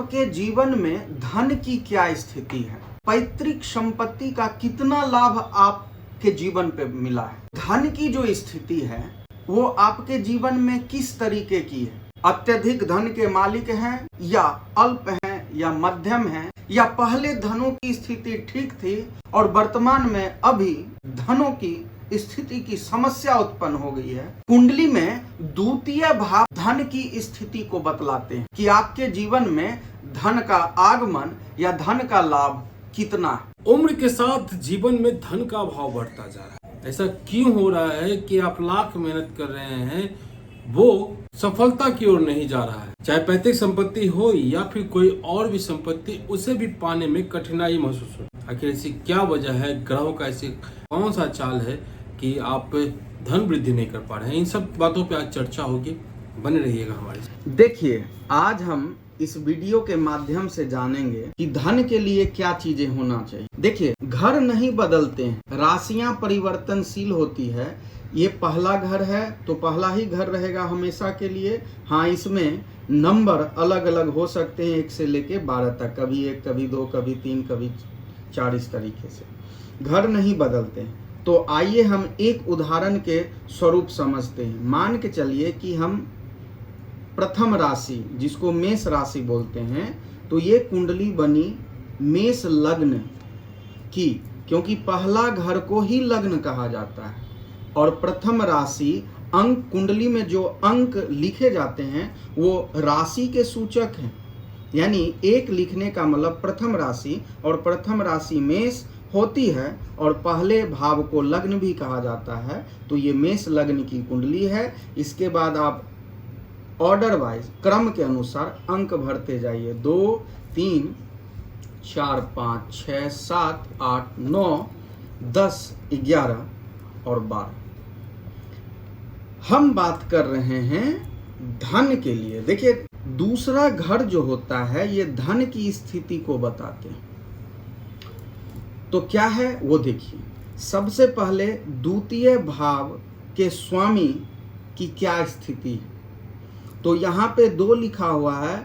आपके जीवन में धन की क्या स्थिति है, पैतृक संपत्ति का कितना लाभ आपके जीवन पे मिला है, धन की जो स्थिति है वो आपके जीवन में किस तरीके की है, अत्यधिक धन के मालिक हैं या अल्प हैं या मध्यम हैं, या पहले धनों की स्थिति ठीक थी और वर्तमान में अभी धनों की स्थिति की समस्या उत्पन्न हो गई है। कुंडली में द्वितीय भाव धन की स्थिति को बतलाते हैं कि आपके जीवन में धन का आगमन या धन का लाभ कितना है। उम्र के साथ जीवन में धन का भाव बढ़ता जा रहा है। ऐसा क्यों हो रहा है कि आप लाख मेहनत कर रहे हैं, वो सफलता की ओर नहीं जा रहा है। चाहे पैतृक संपत्ति हो या फिर कोई और भी संपत्ति, उसे भी पाने में कठिनाई महसूस हो। आखिर ऐसी क्या वजह है, ग्रहों का ऐसे कौन सा चाल है कि आप धन वृद्धि नहीं कर पा रहे हैं? इन सब बातों पे आज चर्चा होगी, बने रहिएगा हमारे साथ। देखिए, आज हम इस वीडियो के माध्यम से जानेंगे कि धन के लिए क्या चीजें होना चाहिए। देखिए, घर नहीं बदलते हैं, राशियां परिवर्तनशील होती है। ये पहला घर है तो पहला ही घर रहेगा हमेशा के लिए। हाँ, इसमें नंबर अलग अलग हो सकते हैं, 1 से लेके 12 तक, कभी 1, कभी 2, कभी 3, कभी 4, इस तरीके से घर नहीं बदलते हैं। तो आइए हम एक उदाहरण के स्वरूप समझते हैं। मान के चलिए कि हम प्रथम राशि, जिसको मेष राशि बोलते हैं, तो ये कुंडली बनी मेष लग्न की, क्योंकि पहला घर को ही लग्न कहा जाता है। और प्रथम राशि अंक, कुंडली में जो अंक लिखे जाते हैं वो राशि के सूचक हैं, यानी 1 लिखने का मतलब प्रथम राशि, और प्रथम राशि मेष होती है और पहले भाव को लग्न भी कहा जाता है। तो ये मेष लग्न की कुंडली है। इसके बाद आप ऑर्डर वाइज, क्रम के अनुसार अंक भरते जाइए। 2, 3, 4, 5, 6, 7, 8, 9, 10, 11 और 12। हम बात कर रहे हैं धन के लिए। देखिए, दूसरा घर जो होता है ये धन की स्थिति को बताते हैं। तो क्या है वो देखिए। सबसे पहले द्वितीय भाव के स्वामी की क्या स्थिति है, तो यहाँ पे 2 लिखा हुआ है।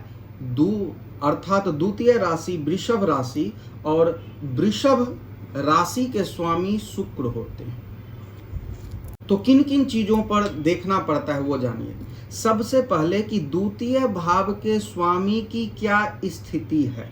अर्थात द्वितीय राशि वृषभ राशि, और वृषभ राशि के स्वामी शुक्र होते हैं। तो किन किन चीजों पर देखना पड़ता है वो जानिए। सबसे पहले कि द्वितीय भाव के स्वामी की क्या स्थिति है,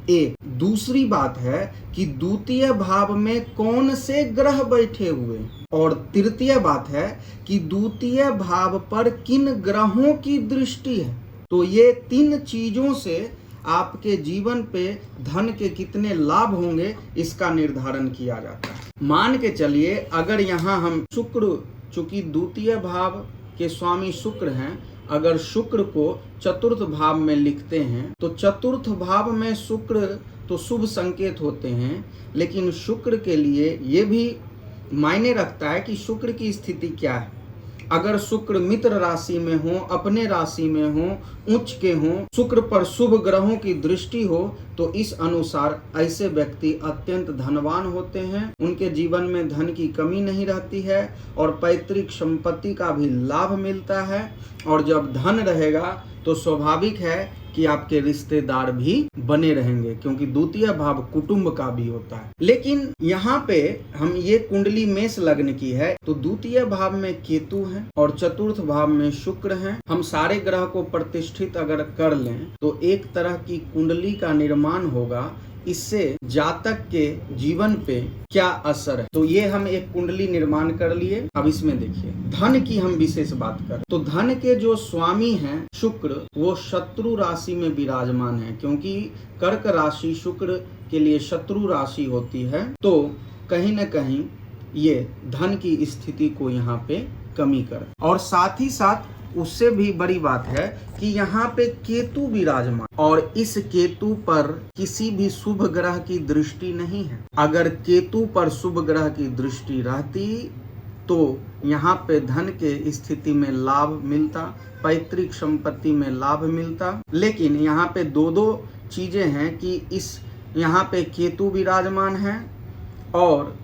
एक। दूसरी बात है कि द्वितीय भाव में कौन से ग्रह बैठे हुए, और तृतीय बात है कि द्वितीय भाव पर किन ग्रहों की दृष्टि है। तो ये 3 चीजों से आपके जीवन पे धन के कितने लाभ होंगे इसका निर्धारण किया जाता है। मान के चलिए, अगर यहाँ हम शुक्र, चूंकि द्वितीय भाव के स्वामी शुक्र हैं, अगर शुक्र को चतुर्थ भाव में लिखते हैं तो चतुर्थ भाव में शुक्र तो शुभ संकेत होते हैं, लेकिन शुक्र के लिए ये भी मायने रखता है कि शुक्र की स्थिति क्या है। अगर शुक्र मित्र राशि में हो, अपने राशि में हो, उच्च के हो, शुक्र पर शुभ ग्रहों की दृष्टि हो, तो इस अनुसार ऐसे व्यक्ति अत्यंत धनवान होते हैं। उनके जीवन में धन की कमी नहीं रहती है और पैतृक संपत्ति का भी लाभ मिलता है। और जब धन रहेगा तो स्वाभाविक है कि आपके रिश्तेदार भी बने रहेंगे, क्योंकि द्वितीय भाव कुटुंब का भी होता है। लेकिन यहाँ पे हम ये कुंडली मेष लग्न की है, तो द्वितीय भाव में केतु है और चतुर्थ भाव में शुक्र है। हम सारे ग्रह को प्रतिष्ठित अगर कर लें तो एक तरह की कुंडली का निर्माण होगा। इससे जातक के जीवन पे क्या असर है, तो ये हम एक कुंडली निर्माण कर लिए। अब इसमें देखिए, धन की हम विशेष बात करें तो धन के जो स्वामी हैं शुक्र, वो शत्रु राशि में विराजमान है, क्योंकि कर्क राशि शुक्र के लिए शत्रु राशि होती है। तो कहीं न कहीं ये धन की स्थिति को यहाँ पे कमी कर, और साथ ही साथ उससे भी बड़ी बात है कि यहाँ पे केतु विराजमान, और इस केतु पर किसी भी शुभ ग्रह की दृष्टि नहीं है। अगर केतु पर शुभ ग्रह की दृष्टि रहती तो यहाँ पे धन के स्थिति में लाभ मिलता, पैतृक संपत्ति में लाभ मिलता। लेकिन यहाँ पे 2 चीजें हैं कि इस यहाँ पे केतु विराजमान है और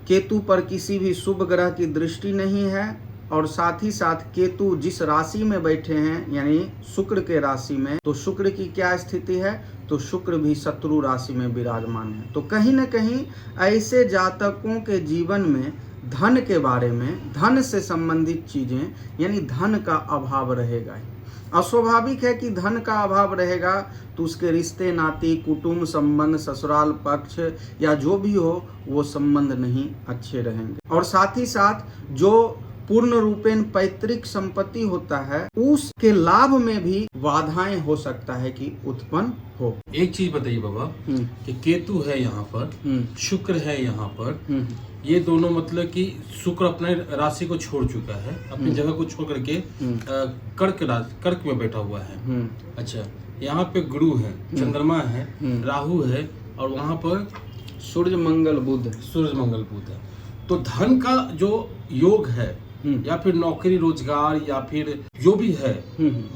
केतु पर किसी भी शुभ ग्रह की दृष्टि नहीं है, और साथ ही साथ केतु जिस राशि में बैठे हैं यानी शुक्र के राशि में, तो शुक्र की क्या स्थिति है, तो शुक्र भी शत्रु राशि में विराजमान है। तो कहीं न कहीं ऐसे जातकों के जीवन में धन के बारे में, धन से संबंधित चीजें यानी धन का अभाव रहेगा। अस्वाभाविक है कि धन का अभाव रहेगा तो उसके रिश्ते नाती, कुटुंब संबंध, ससुराल पक्ष या जो भी हो वो संबंध नहीं अच्छे रहेंगे। और साथ ही साथ जो पूर्ण रूपेण पैतृक संपत्ति होता है उसके लाभ में भी बाधाएं हो सकता है कि उत्पन्न हो। एक चीज बताइए बाबा कि केतु है यहाँ पर, शुक्र है यहाँ पर, ये दोनों मतलब कि शुक्र अपने राशि को छोड़ चुका है, अपनी जगह को छोड़ करके कर्क में बैठा हुआ है। अच्छा, यहाँ पे गुरु है, चंद्रमा है, राहु है और वहाँ पर सूर्य मंगल बुध है। तो धन का जो योग है या फिर नौकरी रोजगार या फिर जो भी है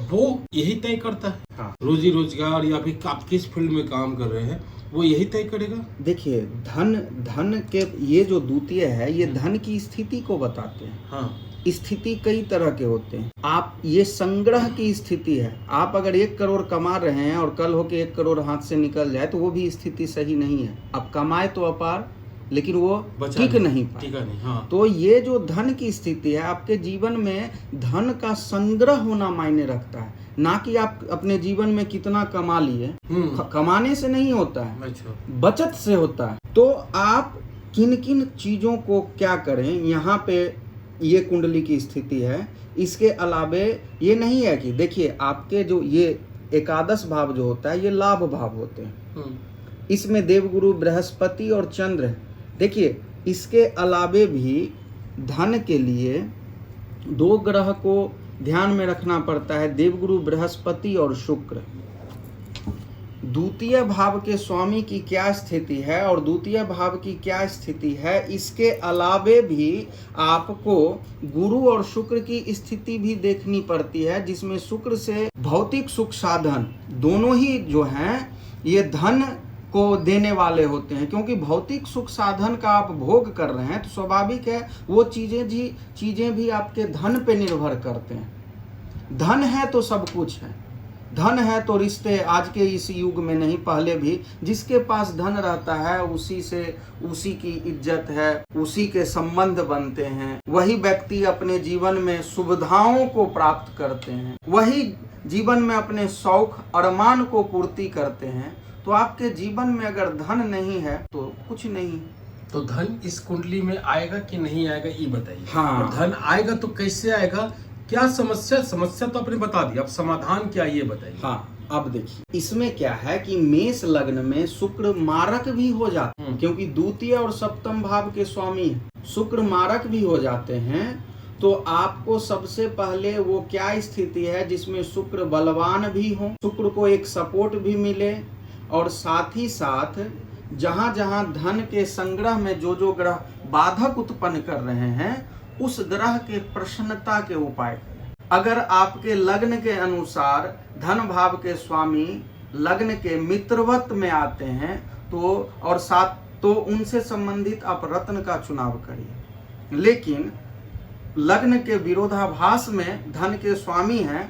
वो यही तय करता है। हाँ। रोजी रोजगार या फिर आप किस फील्ड में काम कर रहे हैं वो यही तय करेगा। देखिए धन के ये जो द्वितीय है ये धन की स्थिति को बताते हैं। हाँ। स्थिति कई तरह के होते हैं। आप ये संग्रह की स्थिति है, आप अगर 1 करोड़ कमा रहे हैं और कल होके 1 करोड़ हाथ से निकल जाए तो वो भी स्थिति सही नहीं है। आप कमाए तो अपार लेकिन वो टिक नहीं पाए। हाँ। तो ये जो धन की स्थिति है आपके जीवन में धन का संग्रह होना मायने रखता है, ना कि आप अपने जीवन में कितना कमा लिए। कमाने से नहीं होता है, अच्छा। बचत से होता है। तो आप किन किन चीजों को क्या करें, यहाँ पे ये कुंडली की स्थिति है। इसके अलावे ये नहीं है कि देखिए आपके जो ये एकादश भाव जो होता है ये लाभ भाव होते हैं। इसमें देवगुरु बृहस्पति और चंद्र है। देखिए इसके अलावे भी धन के लिए 2 ग्रह को ध्यान में रखना पड़ता है, देवगुरु बृहस्पति और शुक्र। द्वितीय भाव के स्वामी की क्या स्थिति है और द्वितीय भाव की क्या स्थिति है, इसके अलावे भी आपको गुरु और शुक्र की स्थिति भी देखनी पड़ती है, जिसमें शुक्र से भौतिक सुख साधन दोनों ही जो हैं ये धन को देने वाले होते हैं। क्योंकि भौतिक सुख साधन का आप भोग कर रहे हैं तो स्वाभाविक है वो चीजें भी आपके धन पे निर्भर करते हैं। धन है तो सब कुछ है, धन है तो रिश्ते, आज के इस युग में नहीं पहले भी जिसके पास धन रहता है उसी की इज्जत है, उसी के संबंध बनते हैं, वही व्यक्ति अपने जीवन में सुविधाओं को प्राप्त करते हैं, वही जीवन में अपने शौक अरमान को पूर्ति करते हैं। तो आपके जीवन में अगर धन नहीं है तो कुछ नहीं। तो धन इस कुंडली में आएगा कि नहीं आएगा ये बताइए। हाँ। और धन आएगा तो कैसे आएगा, क्या समस्या तो आपने बता दी, अब समाधान क्या ये बताइए। हाँ, अब देखिए इसमें क्या है कि मेष लग्न में शुक्र मारक भी हो जाते हैं, क्योंकि द्वितीय और सप्तम भाव के स्वामी शुक्र मारक भी हो जाते हैं। तो आपको सबसे पहले वो क्या स्थिति है जिसमें शुक्र बलवान भी हो, शुक्र को एक सपोर्ट भी मिले और साथ ही साथ जहां जहां धन के संग्रह में जो ग्रह बाधक उत्पन्न कर रहे हैं उस ग्रह के प्रसन्नता के उपाय करें। अगर आपके लग्न के अनुसार धन भाव के स्वामी लग्न के मित्रवत में आते हैं तो उनसे संबंधित आप रत्न का चुनाव करिए। लेकिन लग्न के विरोधाभास में धन के स्वामी हैं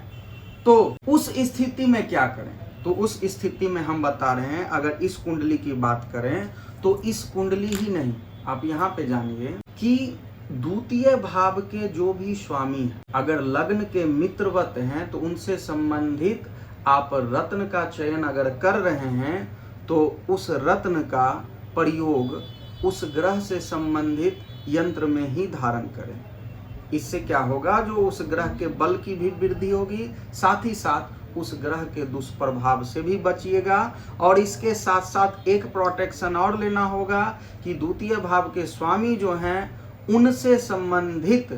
तो उस स्थिति में क्या करें, तो उस स्थिति में हम बता रहे हैं अगर इस कुंडली की बात करें तो इस कुंडली ही नहीं, आप यहाँ पे जानिए कि द्वितीय भाव के जो भी स्वामी हैं अगर लग्न के मित्रवत हैं तो उनसे संबंधित आप रत्न का चयन अगर कर रहे हैं तो उस रत्न का प्रयोग उस ग्रह से संबंधित यंत्र में ही धारण करें। इससे क्या होगा, जो उस ग्रह के बल की भी वृद्धि होगी, साथ ही साथ उस ग्रह के दुष्प्रभाव से भी बचिएगा। और इसके साथ साथ एक प्रोटेक्शन और लेना होगा कि द्वितीय भाव के स्वामी जो हैं उनसे संबंधित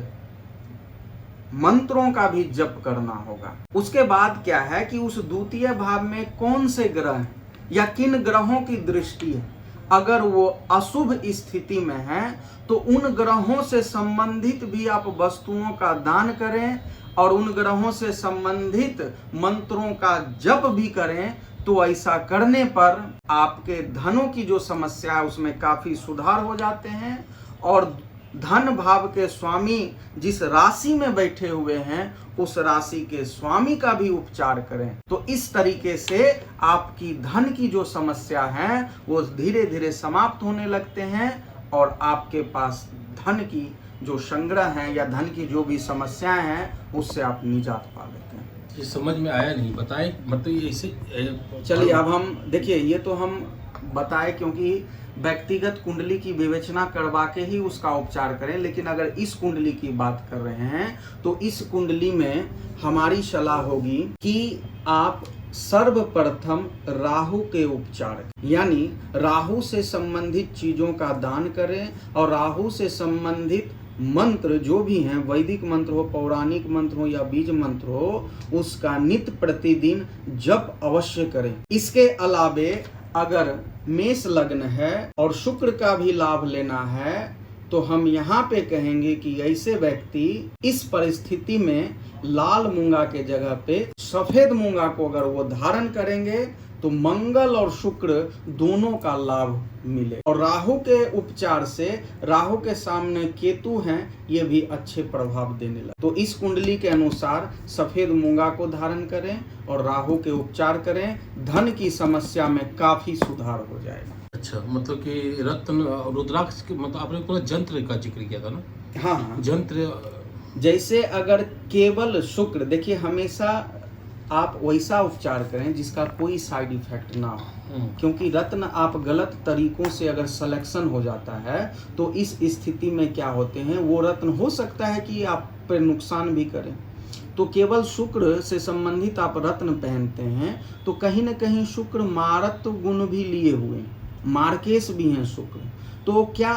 मंत्रों का भी जप करना होगा। उसके बाद क्या है कि उस द्वितीय भाव में कौन से ग्रह या किन ग्रहों की दृष्टि है, अगर वो अशुभ स्थिति में है तो उन ग्रहों से संबंधित भी आप वस्तुओं का दान करें और उन ग्रहों से संबंधित मंत्रों का जप भी करें। तो ऐसा करने पर आपके धनों की जो समस्या है उसमें काफी सुधार हो जाते हैं और धन भाव के स्वामी जिस राशि में बैठे हुए हैं उस राशि के स्वामी का भी उपचार करें। तो इस तरीके से आपकी धन की जो समस्या है वो धीरे धीरे समाप्त होने लगते हैं और आपके पास धन की जो संग्रह है या धन की जो भी समस्याएं हैं उससे आप निजात पा लेते हैं। ये समझ में आया नहीं, बताएं मतलब ये ऐसे। चलिए अब हम देखिए, ये तो हम बताए क्योंकि व्यक्तिगत कुंडली की विवेचना करवा के ही उसका उपचार करें, लेकिन अगर इस कुंडली की बात कर रहे हैं तो इस कुंडली में हमारी सलाह होगी कि आप सर्वप्रथम राहु के उपचार यानी राहु से संबंधित चीजों का दान करें और राहु से संबंधित मंत्र जो भी हैं, वैदिक मंत्र हो, पौराणिक मंत्र हो या बीज मंत्र हो, उसका नित्य प्रतिदिन जप अवश्य करें। इसके अलावे अगर मेष लग्न है और शुक्र का भी लाभ लेना है तो हम यहाँ पे कहेंगे कि ऐसे व्यक्ति इस परिस्थिति में लाल मूंगा के जगह पे सफेद मूंगा को अगर वो धारण करेंगे तो मंगल और शुक्र दोनों का लाभ मिले। और राहु के उपचार से राहु के सामने केतु हैं, ये भी अच्छे प्रभाव देने लगे। तो इस कुंडली के अनुसार सफेद मूंगा को धारण करें और राहु के उपचार करें, धन की समस्या में काफी सुधार हो जाएगा। अच्छा, मतलब कि रत्न रुद्राक्ष के मतलब आपने पूरा जंत्र का जिक्र किया था ना? हाँ, जंत्र जैसे अगर केवल शुक्र, देखिए हमेशा आप वैसा उपचार करें जिसका कोई साइड इफेक्ट ना हो, क्योंकि रत्न आप गलत तरीकों से अगर सिलेक्शन हो जाता है तो इस स्थिति में क्या होते हैं, वो रत्न हो सकता है कि आप पर नुकसान भी करें। तो केवल शुक्र से संबंधित आप रत्न पहनते हैं तो कहीं न कहीं शुक्र मारत्व गुण भी लिए हुए, मार्केश भी हैं शुक्र। तो क्या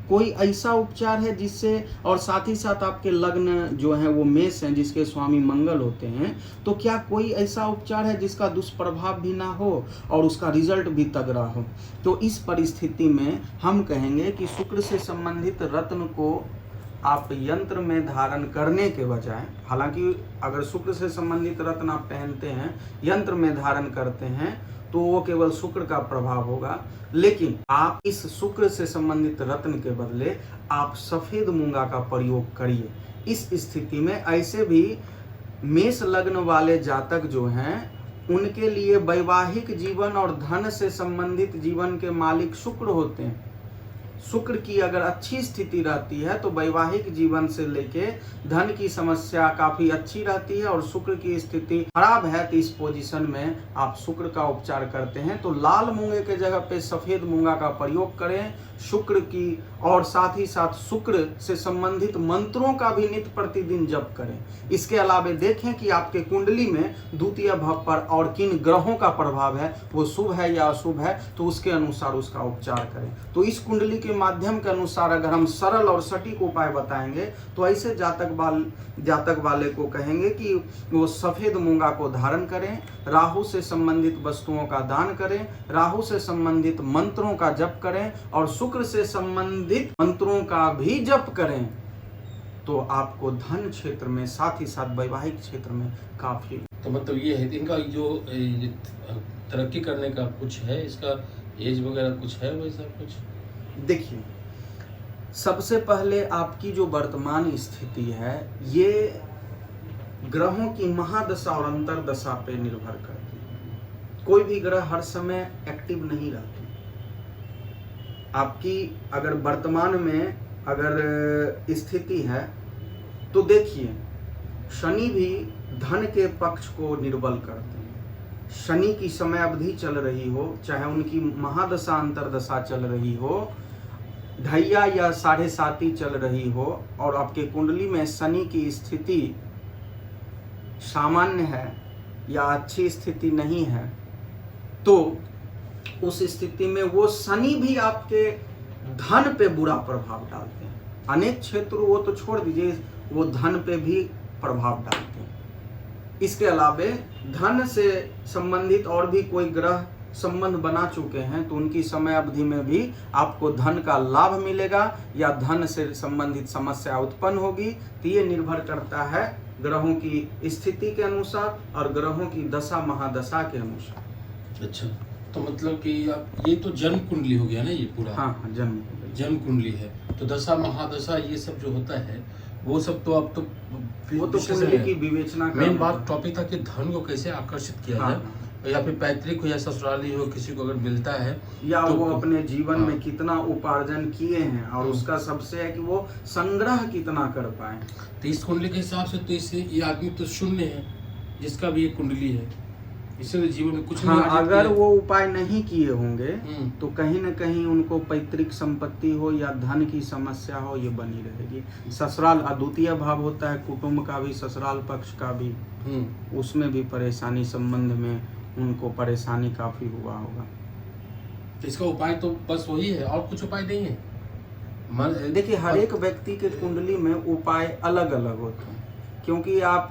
कोई ऐसा उपचार है जिससे, और साथ ही साथ आपके लग्न जो है वो मेष हैं जिसके स्वामी मंगल होते हैं, तो क्या कोई ऐसा उपचार है जिसका दुष्प्रभाव भी ना हो और उसका रिजल्ट भी तगड़ा हो? तो इस परिस्थिति में हम कहेंगे कि शुक्र से संबंधित रत्न को आप यंत्र में धारण करने के बजाय, हालांकि अगर शुक्र से संबंधित रत्न आप पहनते हैं, यंत्र में धारण करते हैं तो वो केवल शुक्र का प्रभाव होगा, लेकिन आप इस शुक्र से संबंधित रत्न के बदले आप सफेद मूंगा का प्रयोग करिए। इस स्थिति में ऐसे भी मेष लग्न वाले जातक जो हैं उनके लिए वैवाहिक जीवन और धन से संबंधित जीवन के मालिक शुक्र होते हैं। शुक्र की अगर अच्छी स्थिति रहती है तो वैवाहिक जीवन से लेके धन की समस्या काफी अच्छी रहती है, और शुक्र की स्थिति खराब है तो इस पोजीशन में आप शुक्र का उपचार करते हैं तो लाल मूंगे के जगह पे सफेद मूंगा का प्रयोग करें शुक्र की, और साथ ही साथ शुक्र से संबंधित मंत्रों का भी नित्य प्रतिदिन जप करें। इसके अलावे देखें कि आपके कुंडली में द्वितीय भाव पर और किन ग्रहों का प्रभाव है, वो शुभ है या अशुभ है, तो उसके अनुसार उसका उपचार करें। तो इस कुंडली के माध्यम के अनुसार अगर हम सरल और सटीक उपाय बताएंगे तो ऐसे जातक वाले को कहेंगे कि वो सफेद मूंगा को धारण करें, राहु से संबंधित वस्तुओं का दान करें, राहु से संबंधित मंत्रों का जप करें और शुक्र से संबंधित मंत्रों का भी जप करें, तो आपको धन क्षेत्र में साथ ही साथ वैवाहिक क्षेत्र में काफी। तो मतलब ये है इनका जो तरक्की करने का कुछ है, इसका एज वगैरह कुछ है वैसा कुछ? देखिए, सबसे पहले आपकी जो वर्तमान स्थिति है ये ग्रहों की महादशा और अंतरदशा पे निर्भर करती है। कोई भी ग्रह हर समय एक्टिव नहीं रहती। आपकी अगर वर्तमान में अगर स्थिति है तो देखिए, शनि भी धन के पक्ष को निर्बल करते हैं। शनि की समय अवधि चल रही हो, चाहे उनकी महादशा अंतरदशा चल रही हो, ढैया या 7.5 चल रही हो, और आपके कुंडली में शनि की स्थिति सामान्य है या अच्छी स्थिति नहीं है, तो उस स्थिति में वो शनि भी आपके धन पे बुरा प्रभाव डालते हैं। अनेक क्षेत्र वो तो छोड़ दीजिए, वो धन पे भी प्रभाव डालते हैं। इसके अलावे धन से संबंधित और भी कोई ग्रह संबंध बना चुके हैं तो उनकी समय अवधि में भी आपको धन का लाभ मिलेगा या धन से संबंधित समस्या उत्पन्न होगी। तो ये निर्भर करता है ग्रहों की स्थिति के अनुसार और ग्रहों की दशा महादशा के अनुसार। अच्छा, तो मतलब कि ये तो जन्म कुंडली हो गया ना ये पूरा? हाँ, जन्म कुंडली है। तो दशा महादशा ये सब जो होता है वो सब तो अब तो वो तो कुंडली की विवेचना का मेन बात टॉपिक था कि धन को कैसे आकर्षित किया हाँ, जाए, या फिर पैतृक हो या ससुराली हो, किसी को अगर मिलता है या तो वो अपने जीवन हाँ। में कितना उपार्जन किए हैं और उसका सबसे है कि वो संग्रह कितना कर पाए। तो इस कुंडली के हिसाब से तो इससे ये आदमी तो शून्य है, जिसका भी ये कुंडली है, इससे तो जीवन में कुछ नहीं हाँ, अर्जित अगर किया। वो उपाय नहीं किए होंगे हम्म। तो कहीं न कहीं उनको पैतृक संपत्ति हो या धन की समस्या हो, ये बनी रहेगी। ससुराल अद्वितीय भाव होता है, कुटुंब का भी, ससुराल पक्ष का भी, उसमें भी परेशानी, संबंध में उनको परेशानी काफी हुआ होगा। तो इसका उपाय तो बस वही है, और कुछ उपाय नहीं है। देखिए, हर एक व्यक्ति के कुंडली में उपाय अलग अलग होते हैं, क्योंकि आप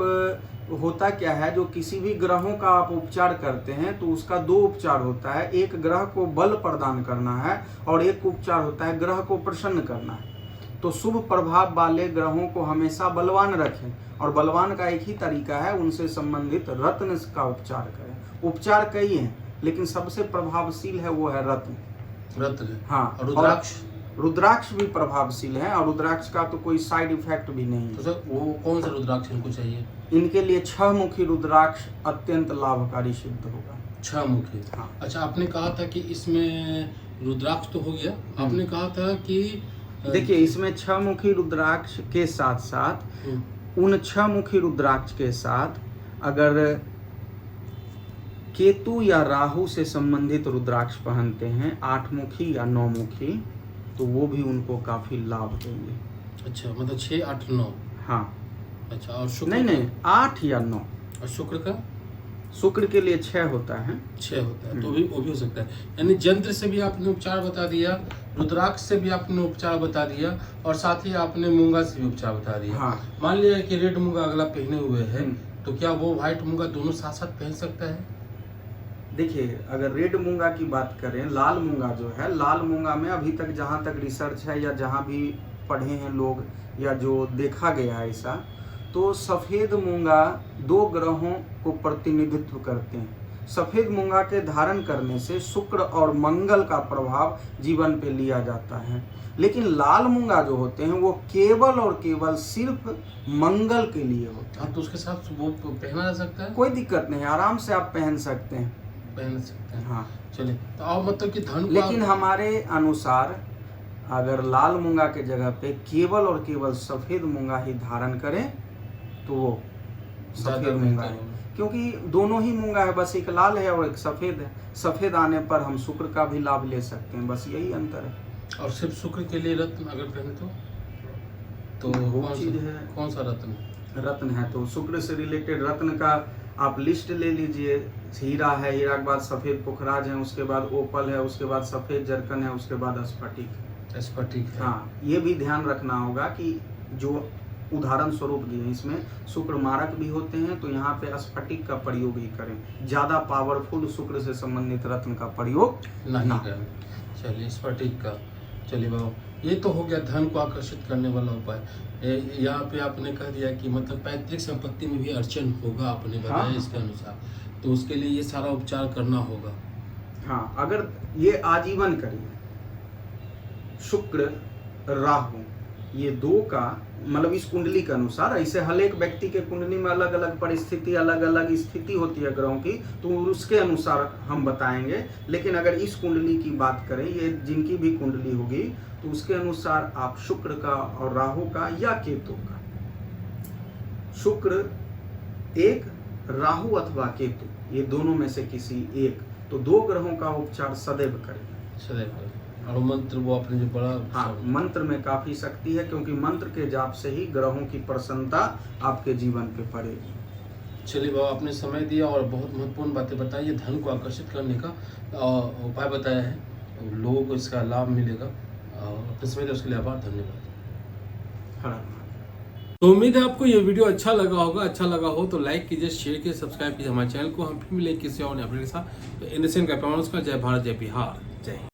होता क्या है, जो किसी भी ग्रहों का आप उपचार करते हैं तो उसका दो उपचार होता है। एक ग्रह को बल प्रदान करना है और एक उपचार होता है ग्रह को प्रसन्न करना है। तो शुभ प्रभाव वाले ग्रहों को हमेशा बलवान रखें, और बलवान का एक ही तरीका है, उनसे संबंधित रत्न का उपचार करें। उपचार कई हैं, लेकिन सबसे प्रभावशील है वो है रत्न। हाँ, और रुद्राक्ष, रुद्राक्ष भी प्रभावशील है, और रुद्राक्ष का तो कोई साइड इफेक्ट भी नहीं तो है। सर वो कौन सा रुद्राक्ष इनको चाहिए? इनके लिए 6 मुखी रुद्राक्ष अत्यंत लाभकारी सिद्ध होगा। 6 मुखी। हाँ। अच्छा, आपने कहा था कि इसमें रुद्राक्ष तो हो गया, आपने कहा था कि देखिए, इसमें 6 मुखी रुद्राक्ष के साथ साथ उन 6 मुखी रुद्राक्ष के साथ अगर केतु या राहु से संबंधित रुद्राक्ष पहनते हैं, 8 मुखी या 9 मुखी, तो वो भी उनको काफी लाभ देंगे। अच्छा, मतलब 6, 8, 9। हाँ। अच्छा, और शुक्र? नहीं, 8 या 9। और शुक्र का? शुक्र के लिए 6 होता है। 6 होता है, तो भी वो भी हो सकता है। यानी यंत्र से भी आपने उपचार बता दिया, रुद्राक्ष से भी आपने उपचार बता दिया, और साथ ही आपने मूंगा से भी उपचार बता दिया। हाँ। मान लिया कि रेड मूंगा अगला पहने हुए है, तो क्या वो व्हाइट मूंगा दोनों साथ साथ पहन सकता है? देखिए, अगर रेड मूंगा की बात करें, लाल मूंगा जो है, लाल मूंगा में अभी तक जहाँ तक रिसर्च है या जहाँ भी पढ़े हैं लोग या जो देखा गया है ऐसा, तो सफ़ेद मूंगा 2 ग्रहों को प्रतिनिधित्व करते हैं। सफ़ेद मूंगा के धारण करने से शुक्र और मंगल का प्रभाव जीवन पे लिया जाता है, लेकिन लाल मूंगा जो होते हैं वो केवल और केवल सिर्फ मंगल के लिए होते हैं। हाँ, तो उसके साथ वो पहना जा सकता है? कोई दिक्कत नहीं, आराम से आप पहन सकते हैं। पहन सकते हैं। हाँ, चलिए, तो और मतलब कि धन को लेकिन हमारे अनुसार अगर लाल मूंगा के जगह पे केवल और केवल सफ़ेद मूंगा ही धारण करें तो वो सफ़ेद मूंगा है, क्योंकि दोनों ही मूंगा है, बस एक लाल है और एक सफ़ेद है। सफ़ेद आने पर हम शुक्र का भी लाभ ले सकते हैं, बस यही अंतर है। और सिर्फ शुक्र के लिए रत्न अगर पहने तो वो कौन चीज़ सा, है। कौन सा रत्न? रत्न है तो शुक्र से रिलेटेड रत्न का आप लिस्ट ले लीजिए। हीरा है, हीरा के बाद सफ़ेद पुखराज है, उसके बाद ओपल है, उसके बाद सफ़ेद जरकन है, उसके बाद स्फटिक। स्फटिक है। हाँ, ये भी ध्यान रखना होगा कि जो उदाहरण स्वरूप दिए इसमें शुक्र मारक भी होते हैं, तो यहाँ पे स्फटिक का प्रयोग ही करें। ज़्यादा पावरफुल शुक्र से संबंधित रत्न का प्रयोग नहीं करें। चलिए, स्फटिक का। चलिए बाबा, ये तो हो गया धन को आकर्षित करने वाला उपाय। यहाँ पे आपने कह दिया कि मतलब पैतृक संपत्ति में भी अर्चन होगा, आपने बताया। हाँ। इसके अनुसार तो उसके लिए ये सारा उपचार करना होगा। हाँ, अगर ये आजीवन करिए, शुक्र राहु ये 2 का मतलब इस कुंडली के अनुसार, ऐसे हर एक व्यक्ति के कुंडली में अलग अलग परिस्थिति, अलग अलग स्थिति होती है ग्रहों की, तो उसके अनुसार हम बताएंगे। लेकिन अगर इस कुंडली की बात करें, ये जिनकी भी कुंडली होगी, तो उसके अनुसार आप शुक्र का और राहु का या केतु का, शुक्र एक, राहु अथवा केतु, ये दोनों में से किसी एक, तो 2 ग्रहों का उपचार सदैव करें। सदैव। और मंत्र वो आपने जो बड़ा, हाँ, मंत्र में काफी शक्ति है, क्योंकि मंत्र के जाप से ही ग्रहों की प्रसन्नता आपके जीवन पे पड़ेगी। चलिए बाबा, आपने समय दिया और बहुत महत्वपूर्ण बातें बताई। ये धन को आकर्षित करने का उपाय बताया है, लोगों को इसका लाभ मिलेगा। अपने समय दिया उसके लिए आभार, धन्यवाद। हाँ। तो उम्मीद है आपको ये वीडियो अच्छा लगा होगा। अच्छा लगा हो तो लाइक कीजिए, शेयर कीजिए, सब्सक्राइब कीजिए हमारे चैनल को। हम फिर मिलेंगे किसी और अपडेट के साथ। तो इंडियन का जय भारत, जय बिहार, जय हिंद।